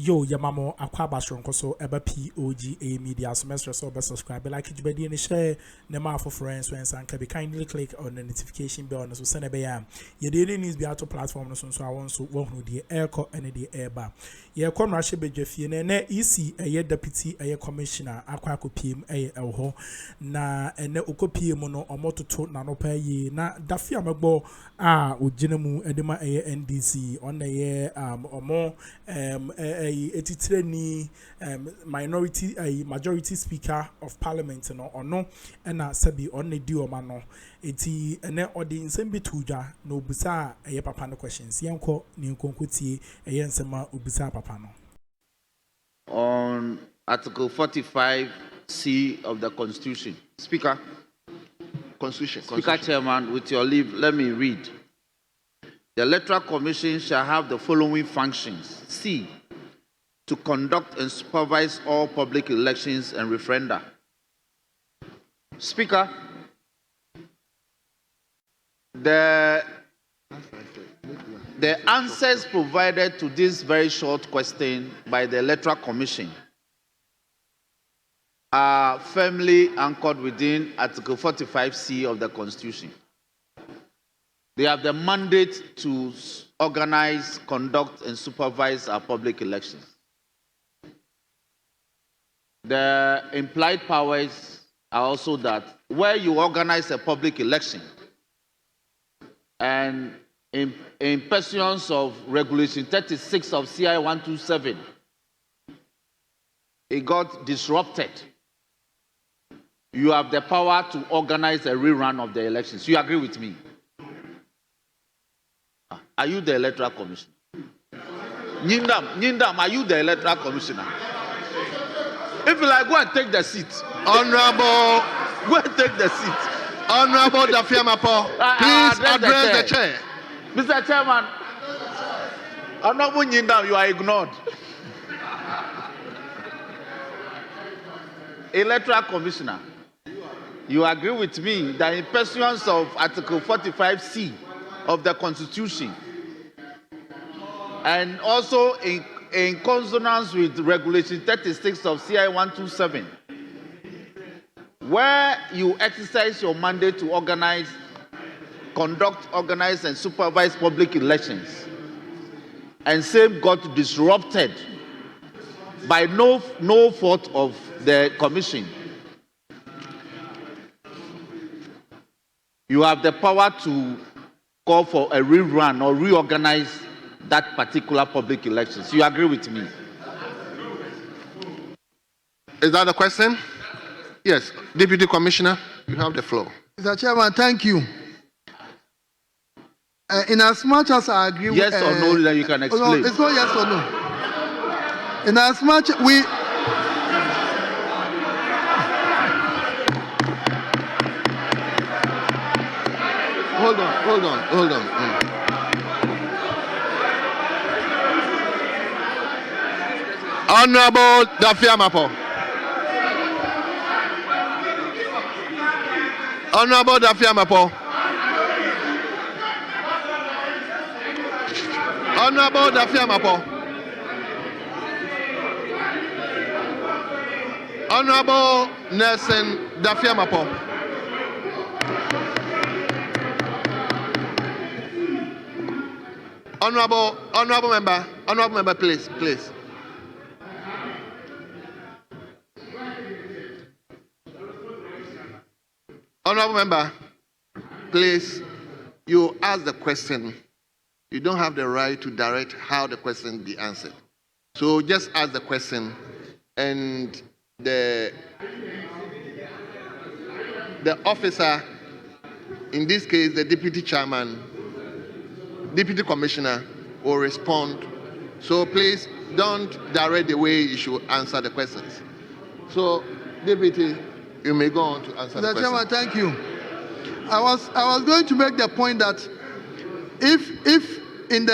Yo, Yamamo, Akwaba Shronkoso, Eba POG Media, semester so best subscribe, like it, and share Nema for friends, and can be kindly click on the notification bell and so send a bayam. Your daily news be out to platform, so I want to walk with the airco and the airbar. Ye come rush be Jeffy, and EC, a year deputy, a commissioner, Aquaco PM, a ho, na and ne Ukopi mono or moto to nanopa ye, na Defeamekpor, Ujinemu, Edema NDC, on the year, or more, a minority a majority speaker of parliament or no and sabi on the duo mano eti ene audience mbituja no busa eye papa no questions yanko ni nkonkuti eye nsema ubisa papa no. On Article 45C of the Constitution. Speaker. Speaker Chairman, with your leave, let me read. The Electoral Commission shall have the following functions. C. To conduct and supervise all public elections and referenda. Speaker, the answers provided to this very short question by the Electoral Commission are firmly anchored within Article 45C of the Constitution. They have the mandate to organize, conduct, and supervise our public elections. The implied powers are also that where you organize a public election and in pursuance of Regulation 36 of CI 127, it got disrupted. You have the power to organize a rerun of the elections. You agree with me? Are you the Electoral Commissioner? Nyindam, are you the Electoral Commissioner? If you like, go and take the seat. Honorable, go and take the seat. Honorable Defeamekpor, please address the chair. Mr. Chairman, Honorable Nyindam, you are ignored. Electoral Commissioner, you agree with me that in pursuance of Article 45C of the Constitution, and also in consonance with Regulation 36 of CI 127, where you exercise your mandate to organize, conduct, organize, and supervise public elections, and same got disrupted by no fault of the Commission, you have the power to call for a rerun or reorganize that particular public elections. You agree with me? Is that the question? Yes. Deputy Commissioner, you have the floor. Mr. Chairman, thank you. In as much as I agree yes with... or no, that you can explain. No, it's not yes or no. In as much we... Hold on. Honorable Defeamekpor. Honorable Defeamekpor. Honorable Defeamekpor. Honorable Nelson Defeamekpor. Honorable member, please. Honorable member, please, you ask the question. You don't have the right to direct how the question be answered. So just ask the question, and the officer, in this case, the deputy chairman, deputy commissioner, will respond. So please don't direct the way you should answer the questions. So, deputy, you may go on to answer the question. Chairman, thank you. I was going to make the point that if in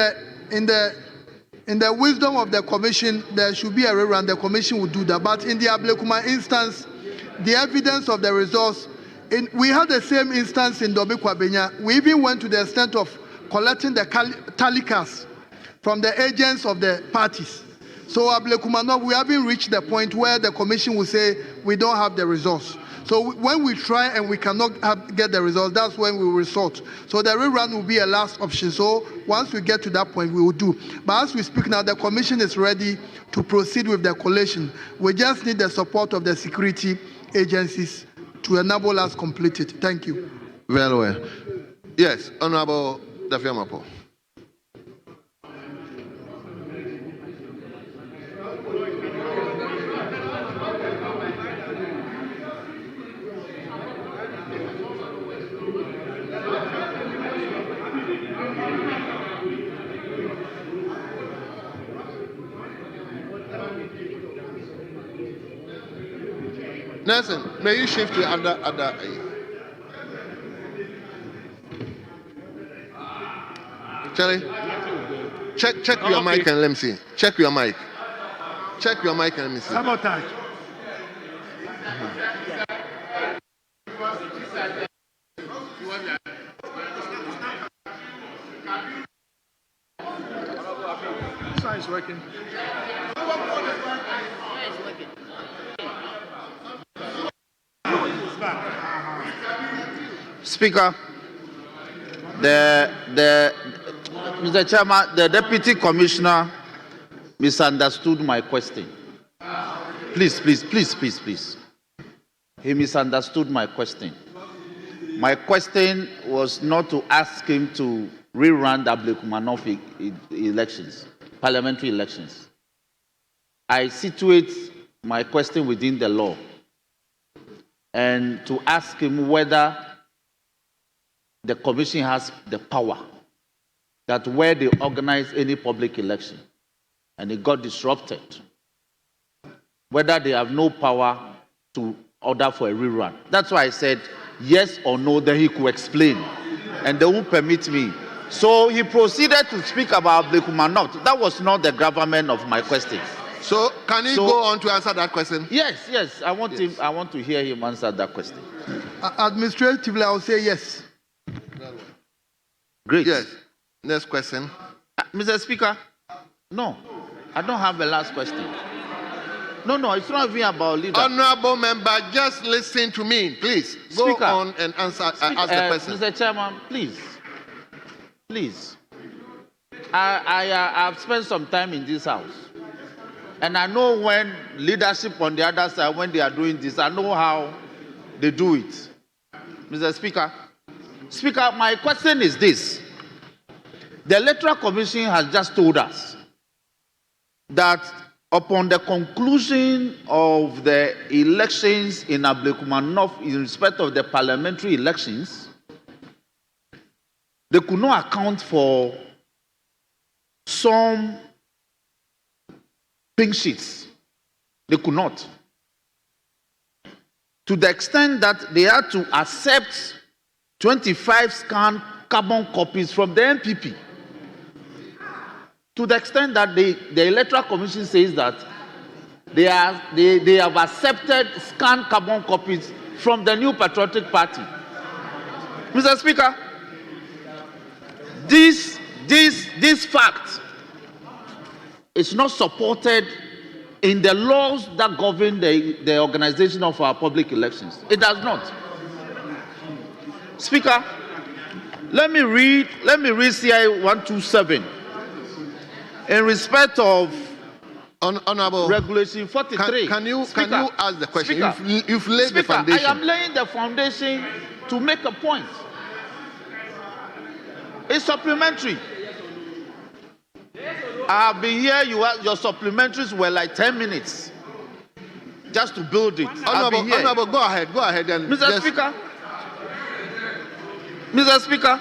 the wisdom of the commission there should be a rerun, the commission would do that. But in the Ablekuma instance, the evidence of the results, we had the same instance in Dobikwa-Benya. We even went to the extent of collecting the tally cards from the agents of the parties. So Ablekumanov, we haven't reached the point where the commission will say we don't have the results. So when we try and we cannot get the results, that's when we will resort. So the rerun will be a last option. So once we get to that point, we will do. But as we speak now, the commission is ready to proceed with the collation. We just need the support of the security agencies to enable us complete it. Thank you. Very well. Yes, Honorable Defeamekpor. Nelson, may you shift to other. Charlie, check your mic and let me see. Check your mic. Check your mic and let me see. Sabotage. This one is working. Speaker, Mr. Chairman, the Deputy Commissioner misunderstood my question. Please. He misunderstood my question. My question was not to ask him to rerun the Ablekumanov elections, parliamentary elections. I situate my question within the law and to ask him whether the commission has the power that where they organize any public election and it got disrupted, whether they have no power to order for a rerun. That's why I said yes or no, then he could explain. And they won't permit me. So he proceeded to speak about Ablekumanov. That was not the gravamen of my question. So can he go on to answer that question? Yes. I want to hear him answer that question. Administratively, I will say yes. Great. Yes. Next question. Mr. Speaker, no, I don't have a last question. No, it's not even about leader. Honorable member, just listen to me, please. Go on and answer. Ask the question. Mr. Chairman, please. I've spent some time in this house, and I know when leadership on the other side, when they are doing this, I know how they do it. Mr. Speaker, my question is this. The Electoral Commission has just told us that upon the conclusion of the elections in Ablekumanov in respect of the parliamentary elections, they could not account for some pink sheets. They could not. To the extent that they had to accept 25 scanned carbon copies from the MPP. To the extent that the Electoral Commission says that they have accepted scanned carbon copies from the New Patriotic Party. Mr. Speaker, this fact is not supported in the laws that govern the organization of our public elections. It does not. Speaker, let me read CI 127 in respect of Honorable Regulation 43. Can you ask the question? Speaker, You've laid the foundation. I am laying the foundation to make a point. It's supplementary. I have been here. Your supplementaries were like 10 minutes just to build it. Honorable, go ahead. And Mr. Speaker,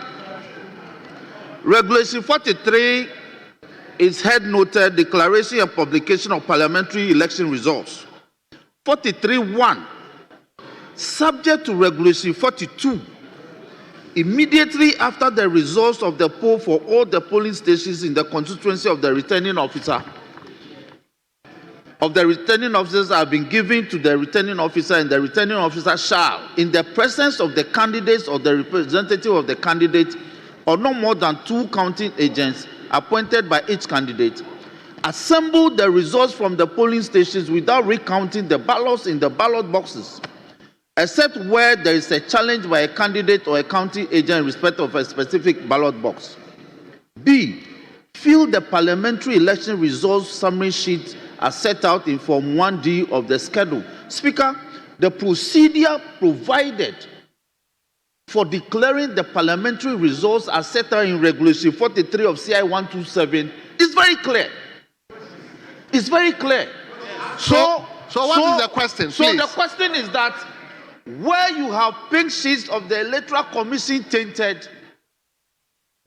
Regulation 43 is head noted Declaration and Publication of Parliamentary Election Results. 43.1, subject to Regulation 42, immediately after the results of the poll for all the polling stations in the constituency of the returning officer, have been given to the returning officer, and the returning officer shall, in the presence of the candidates or the representative of the candidate, or no more than 2 counting agents appointed by each candidate, assemble the results from the polling stations without recounting the ballots in the ballot boxes, except where there is a challenge by a candidate or a counting agent in respect of a specific ballot box. B, fill the parliamentary election results summary sheet as set out in Form 1D of the schedule. Speaker, the procedure provided for declaring the parliamentary results as set out in Regulation 43 of CI 127 is very clear. It's very clear. So what is the question, So please? the question is that where you have pink sheets of the Electoral Commission tainted,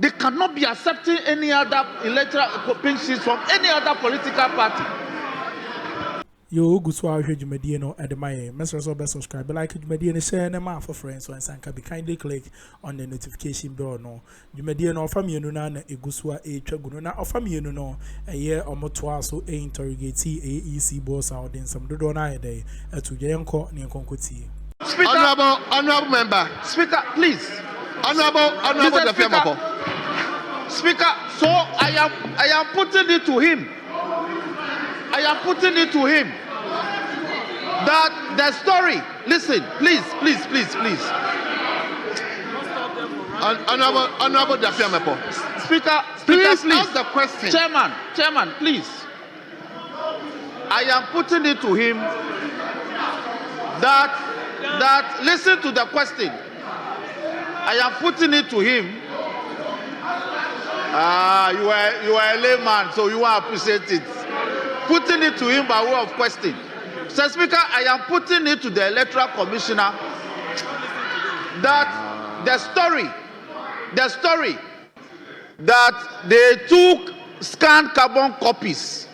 they cannot be accepting any other electoral pink sheets from any other political party. Yo, good so I heard you media no at my message or subscribe, like you media and share them for friends so and can be kindly click on the notification bell. No, you media no from you no a gusua a chaguna or from you no a year or more twice so a interrogate AEC boss out in some do not day to Yanko near Concotti. Honorable member. Speaker, please. Honorable Defeamekpor. Speaker, so I am putting it to him. I am putting it to him that the story. Listen, please. Honorable Defeamekpor. Speaker, Please please. ask the question. Chairman, please. I am putting it to him that listen to the question. I am putting it to him. You are a layman, so you won't appreciate it. Putting it to him by way of question. So, Speaker, I am putting it to the Electoral Commissioner that the story that they took scanned carbon copies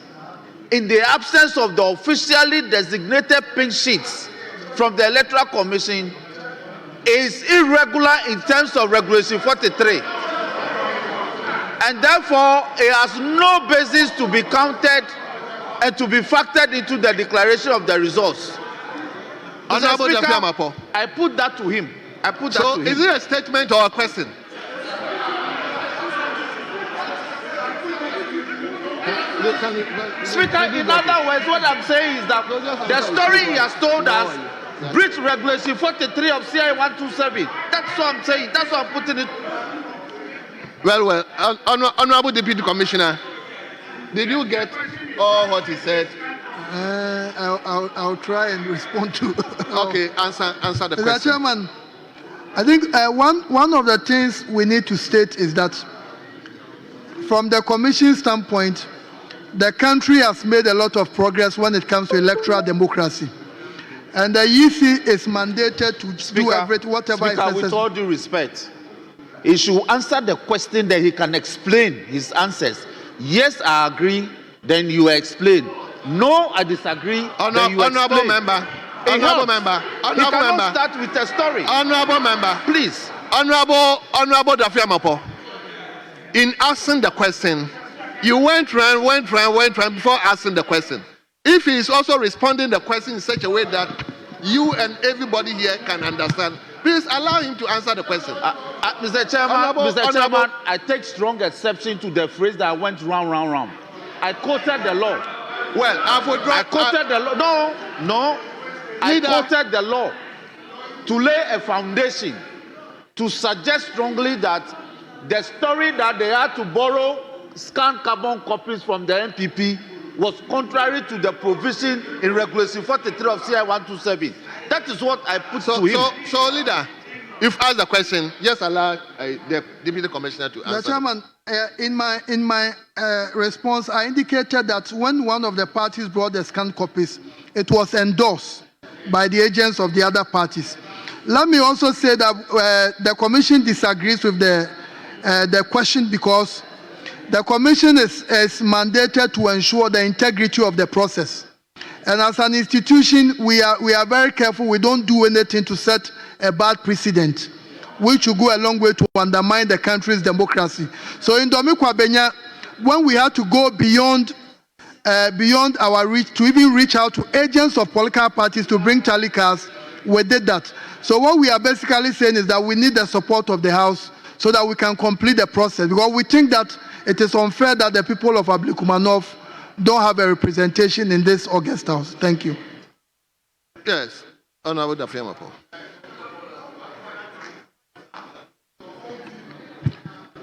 in the absence of the officially designated pink sheets from the Electoral Commission is irregular in terms of Regulation 43. And therefore, it has no basis to be counted and to be factored into the declaration of the results. Honorable Defeamekpor. I put that to him. So is it a statement or a question? Speaker, in other words, what I'm saying is that the story he has told us breach Regulation 43 of CI 127. That's what I'm saying. That's what I'm putting it. Well, Honorable Deputy Commissioner, did you get all what he said? I'll try and respond to. Okay, answer the Mr. question. Chairman, I think one of the things we need to state is that from the Commission standpoint, the country has made a lot of progress when it comes to electoral democracy. And the EC is mandated to do whatever is necessary. With all due respect, he should answer the question that he can explain his answers. Yes, I agree, then you explain. No, I disagree, then you Honorable explain. member. He Honorable cannot start with a story. Honorable member. Please. Honorable Defeamekpor. In asking the question, you went round before asking the question. If he is also responding the question in such a way that you and everybody here can understand, please allow him to answer the question. Mr. Chairman, I take strong exception to the phrase that I went round. I quoted the law. Well, I quoted the law. No. I quoted the law to lay a foundation to suggest strongly that the story that they had to borrow scanned carbon copies from the NPP was contrary to the provision in Regulation 43 of CI 127. That is what I put to him. So, leader, if asked the question, just allow the Deputy Commissioner to answer. Mr. Chairman, in my response, I indicated that when one of the parties brought the scanned copies, it was endorsed by the agents of the other parties. Let me also say that the Commission disagrees with the question because the Commission is mandated to ensure the integrity of the process. And as an institution, we are very careful. We don't do anything to set a bad precedent, which will go a long way to undermine the country's democracy. So in Domikwa Benya, when we had to go beyond our reach, to even reach out to agents of political parties to bring tally cards, we did that. So what we are basically saying is that we need the support of the House so that we can complete the process, because we think that it is unfair that the people of Ablikumanov don't have a representation in this August House. Thank you. Yes, Honorable Defeamekpor.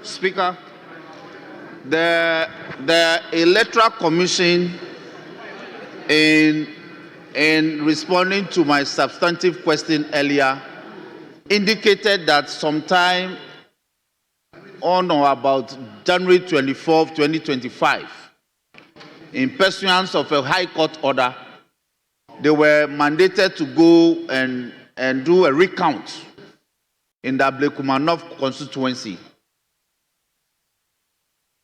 Speaker, the Electoral Commission, in responding to my substantive question earlier, indicated that sometime on or about January 24, 2025, in pursuance of a High Court order, they were mandated to go and do a recount in the Ablekumanov constituency.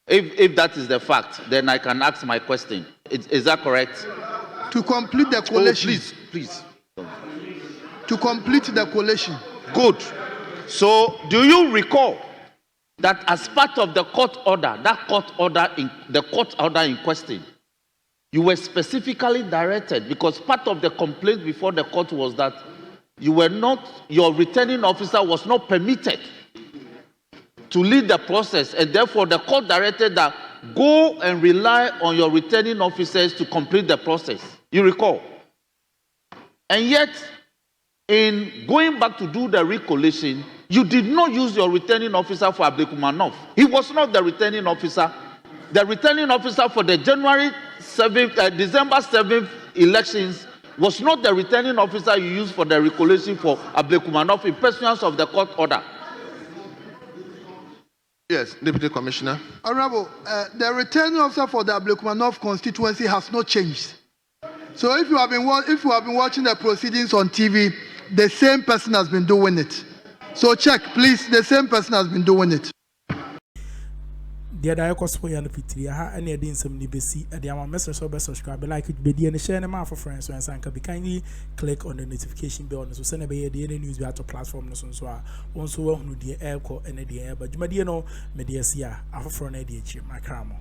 If that is the fact, then I can ask my question. Is that correct? To complete the collation. Oh, please. To complete the collation. Good. So, do you recall that as part of the court order, the court order in question, you were specifically directed, because part of the complaint before the court was that your returning officer was not permitted to lead the process, and therefore the court directed that go and rely on your returning officers to complete the process. You recall? And yet, in going back to do the recollation, you did not use your returning officer for Ablekumanov. He was not the returning officer. The returning officer for the December 7th elections was not the returning officer you used for the recollation for Ablekumanov in pursuance of the court order. Yes, Deputy Commissioner. Honorable, the returning officer for the Ablekumanov constituency has not changed. So if you have been watching the proceedings on TV, the same person has been doing it. So check, please. The same person has been doing it. The other cost for you fitri ha any edin some ni besi e dia message so be subscribe like it be dey and share na for friends and can be kindly click on the notification bell so send be dey news be at platform no so a won so wa hunu dey air ko and dey ba dwuma dey no me dey sia afoforo na dey chi Akroma.